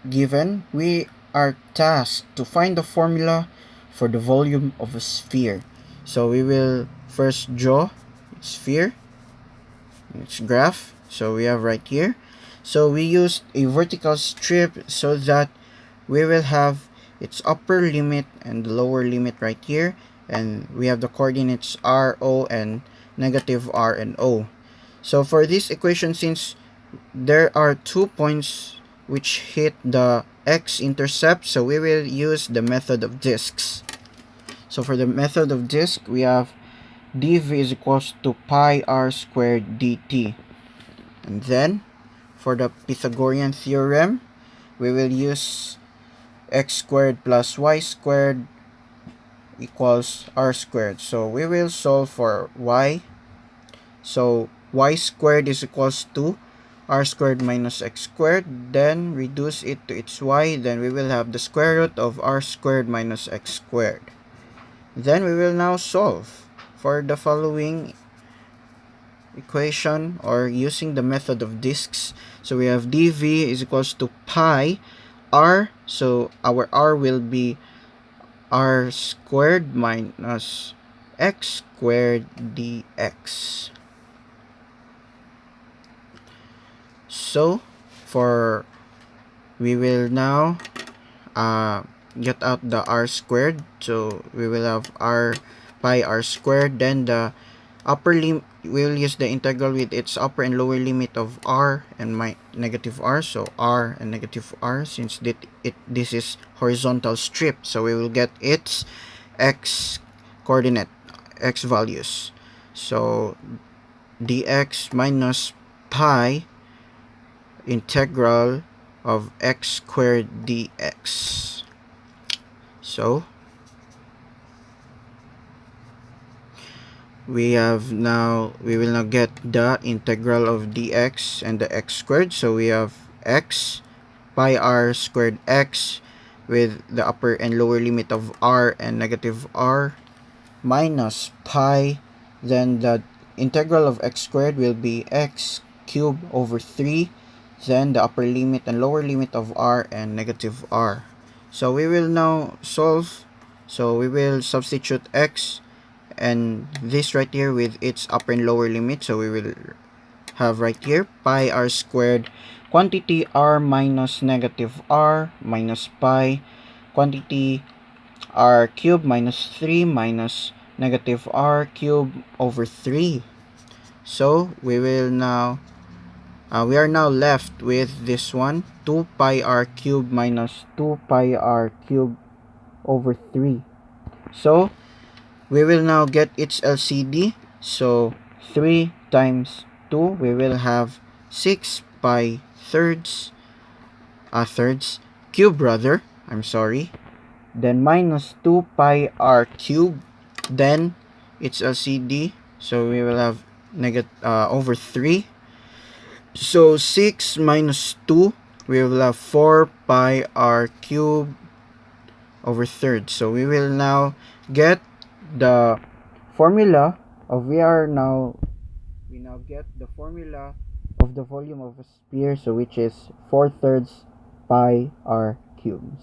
given, we are tasked to find the formula for the volume of a sphere. So we will first draw its sphere, its graph. So we have right here. So we used a vertical strip so that we will have its upper limit and the lower limit right here, and we have the coordinates r, o, and negative r and o. So for this equation, since there are 2 points which hit the x-intercept, so we will use the method of disks. So for the method of disk, we have dv is equals to pi r squared dt. And then for the Pythagorean theorem, we will use x squared plus y squared equals r squared. So we will solve for y. So y squared is equals to r squared minus x squared. Then reduce it to its y. Then we will have the square root of r squared minus x squared. Then we will now solve for the following equation, or using the method of disks. So we have dv is equals to pi r. So our r will be r squared minus x squared dx. So for we will now get out the r squared. So we will have r pi r squared. Then the upper limit, we will use the integral with its upper and lower limit of r and negative r. So r and negative r, since this is horizontal strip, so we will get its x coordinate, x values. So dx minus pi integral of x squared dx. So we will now get the integral of dx and the x squared. So we have x pi r squared x with the upper and lower limit of r and negative r minus pi. Then the integral of x squared will be x cubed over 3. Then the upper limit and lower limit of r and negative r. So we will now solve. So we will substitute x and this right here with its upper and lower limit. So we will have right here pi r squared quantity r minus negative r minus pi quantity r cubed minus 3 minus negative r cubed over 3. So we will now we are now left with this one, 2 pi r cubed minus 2 pi r cubed over 3. So we will now get its LCD. So 3 times 2, we will have 6 pi thirds cube rather, I'm sorry. Then minus 2 pi r cubed, then its LCD. So we will have over 3. So 6 minus 2, we will have 4 pi r cubed over third. So we will now get the formula of we now get the formula of the volume of a sphere, so which is 4/3 pi r cubed.